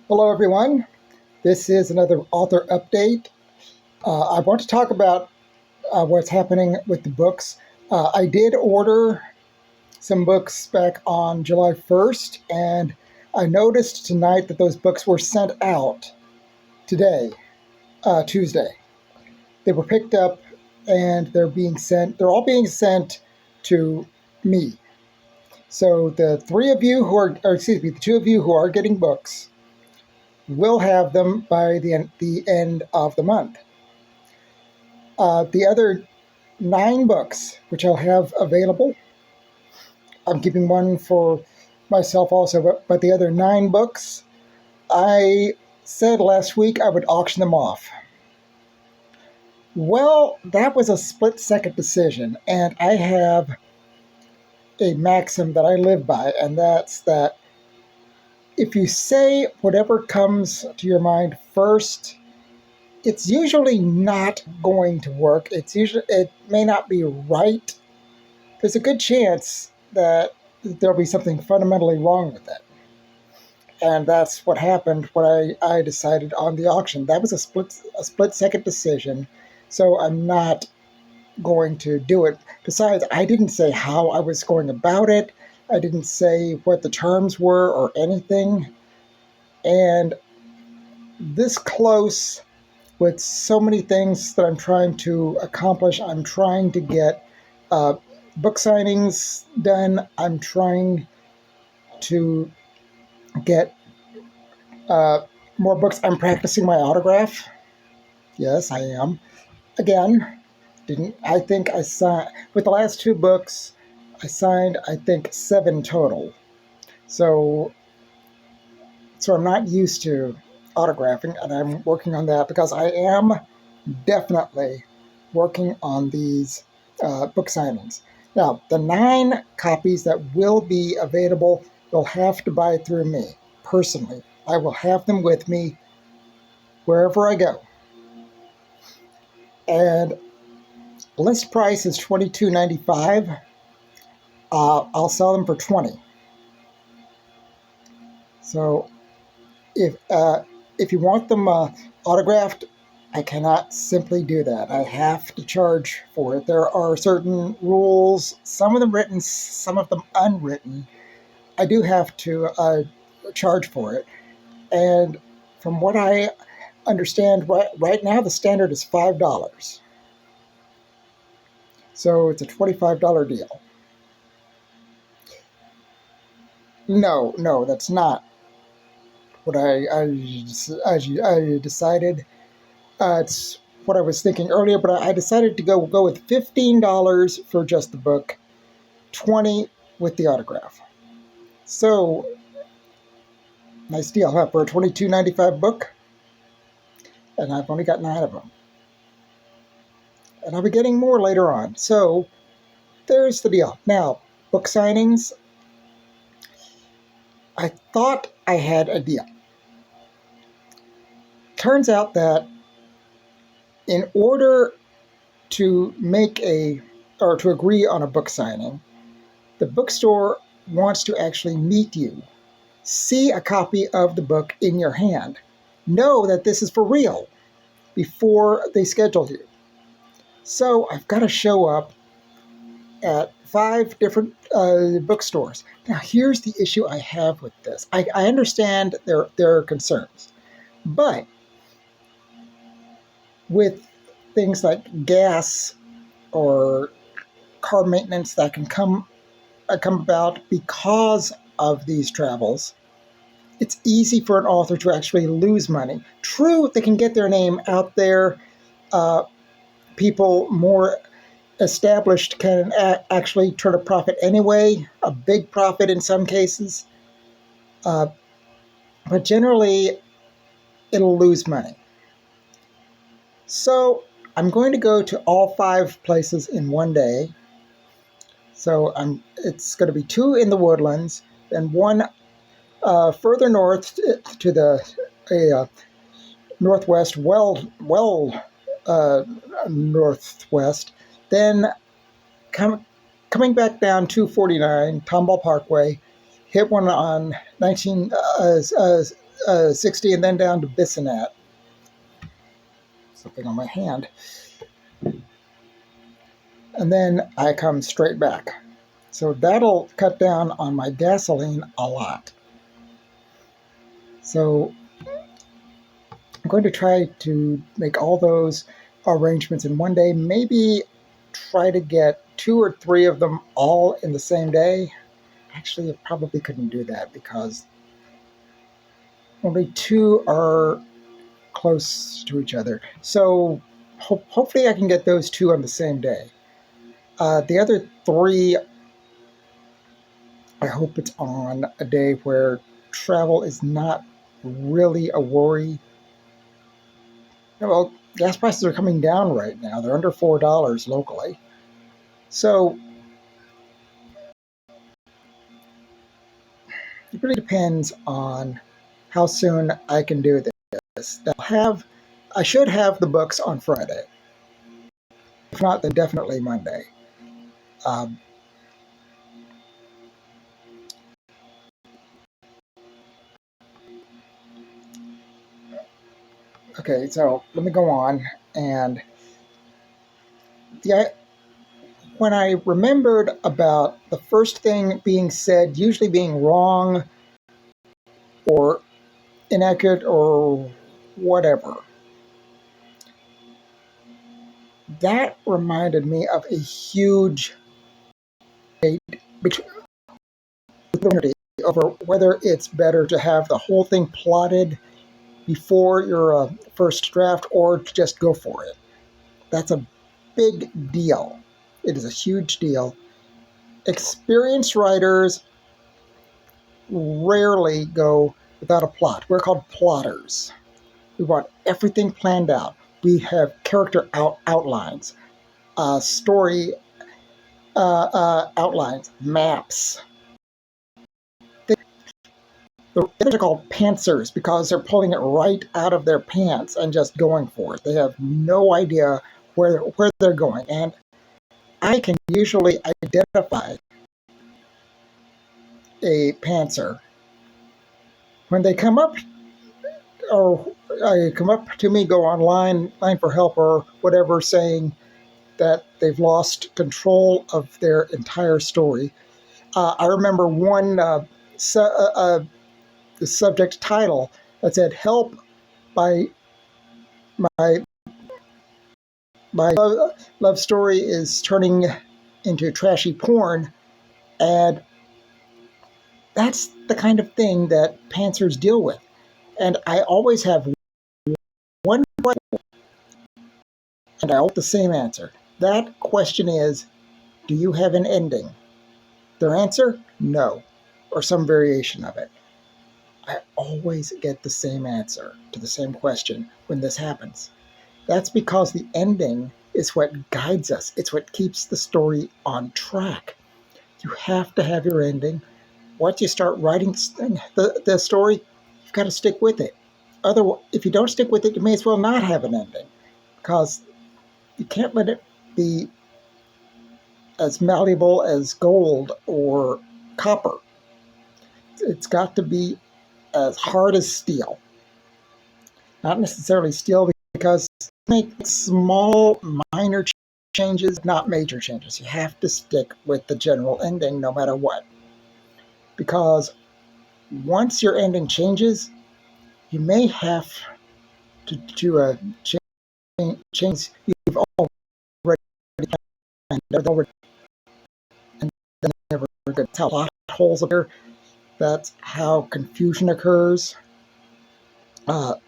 Hello, everyone. This is another author update. I want to talk about what's happening with the books. I did order some books back on July 1st, and I noticed tonight that those books were sent out today, Tuesday. They were picked up and they're all being sent to me. So the three of you who are, or excuse me, the two of you who are getting books will have them by the end of the month. The other 9 books, which I'll have available, I'm keeping one for myself also, but the other 9 books, I said last week I would auction them off. Well, that was a split-second decision, and I have a maxim that I live by, and that's that if you say whatever comes to your mind first, it's usually not going to work. It may not be right. There's a good chance that there'll be something fundamentally wrong with it. And that's what happened when I decided on the auction. That was a split second decision. So I'm not going to do it. Besides, I didn't say how I was going about it. I didn't say what the terms were or anything. And this close with so many things that I'm trying to accomplish. I'm trying to get book signings done. I'm trying to get more books. I'm practicing my autograph. Yes, I am. Again, didn't I think I signed with the last 2 books? I signed, I think, 7 total. So I'm not used to autographing, and I'm working on that because I am definitely working on these book signings. Now, the 9 copies that will be available, you'll have to buy through me personally. I will have them with me wherever I go. And list price is $22.95. I'll sell them for $20. So if you want them autographed, I cannot simply do that. I have to charge for it. There are certain rules, some of them written, some of them unwritten. I do have to charge for it. And from what I understand, right now the standard is $5. So it's a $25 deal. No, that's not what I decided. It's what I was thinking earlier, but I decided to go with $15 for just the book, $20 with the autograph. So, nice deal, huh? For a $22.95 book, and I've only got 9 of them. And I'll be getting more later on. So, there's the deal. Now, book signings, I thought I had a deal. Turns out that in order to to agree on a book signing, the bookstore wants to actually meet you, see a copy of the book in your hand, know that this is for real before they schedule you. So I've got to show up at 5 different bookstores. Now, here's the issue I have with this. I understand their concerns, but with things like gas or car maintenance that can come about because of these travels, it's easy for an author to actually lose money. True, they can get their name out there. People more established can actually turn a profit anyway, a big profit in some cases. But generally, it'll lose money. So I'm going to go to all 5 places in one day. So it's going to be 2 in the Woodlands and 1 further north to the northwest, northwest. Then coming back down 249 Tomball Parkway, hit one on 60 and then down to Bissonnet. Something on my hand. And then I come straight back. So that'll cut down on my gasoline a lot. So I'm going to try to make all those arrangements in one day, maybe try to get 2 or 3 of them all in the same day. Actually, I probably couldn't do that because only 2 are close to each other. So hopefully I can get those 2 on the same day. The other 3, I hope it's on a day where travel is not really a worry. Well, gas prices are coming down right now. They're under $4 locally. So it really depends on how soon I can do this. I should have the books on Friday. If not, then definitely Monday. Um, okay, so let me go on. And the, when I remembered about the first thing being said, usually being wrong or inaccurate or whatever, that reminded me of a huge debate over whether it's better to have the whole thing plotted before your first draft or to just go for it. That's a big deal. It is a huge deal. Experienced writers rarely go without a plot. We're called plotters. We want everything planned out. We have character outlines, story outlines, maps. The others are called pantsers because they're pulling it right out of their pants and just going for it. They have no idea where they're going. And I can usually identify a pantser when they come up or come up to me, go online, line for help or whatever, saying that they've lost control of their entire story. I remember one the subject title that said "Help! My my my love story is turning into trashy porn," and that's the kind of thing that pantsers deal with. And I always have one question, and I want the same answer. That question is, do you have an ending? Their answer, no, or some variation of it. I always get the same answer to the same question when this happens. That's because the ending is what guides us. It's what keeps the story on track. You have to have your ending. Once you start writing the story, you've got to stick with it. Otherwise, if you don't stick with it, you may as well not have an ending because you can't let it be as malleable as gold or copper. It's got to be as hard as steel. Not necessarily steel because make small, minor changes, not major changes. You have to stick with the general ending no matter what. Because once your ending changes, you may have to change you've already planned, and then never good tell plot holes appear. That's how confusion occurs.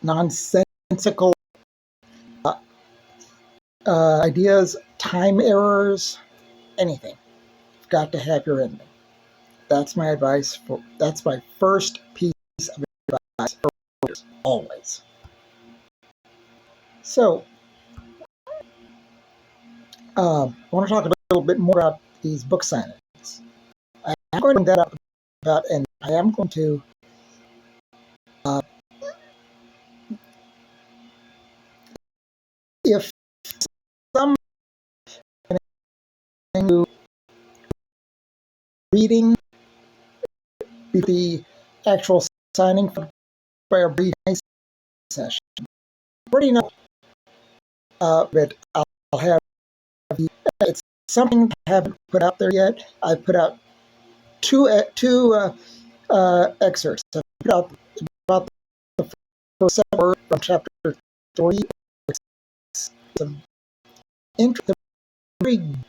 Nonsensical uh, ideas, time errors, anything. You've got to have your ending. That's my advice. That's my first piece of advice for readers, always. So, I want to talk a little bit more about these book signings. I'm going to bring that up about, and I am going to uh, if some reading the actual signing by a very nice session. Already know, but I'll have you. It's something I haven't put out there yet. I put out two excerpts. I put out about the first word from chapter 3. Some interesting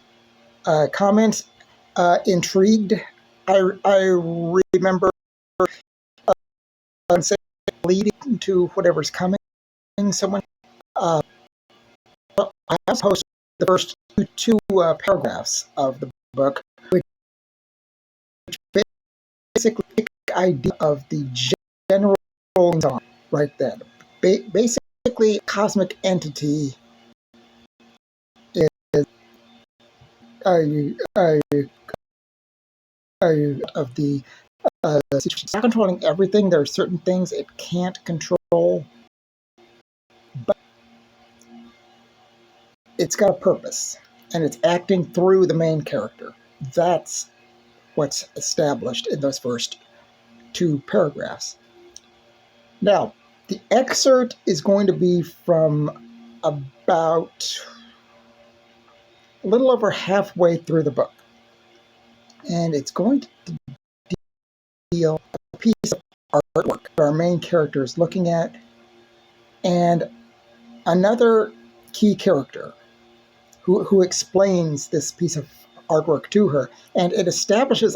comments. Intrigued. I remember leading to whatever's coming. Someone. I also posted the first two paragraphs of the book, which basically idea of the general song right then. Basically, cosmic entity is of the situation. It's not controlling everything. There are certain things it can't control, but it's got a purpose, and it's acting through the main character. That's what's established in those first two paragraphs. Now, the excerpt is going to be from about a little over halfway through the book. And it's going to deal a piece of artwork that our main character is looking at, and another key character who explains this piece of artwork to her. And it establishes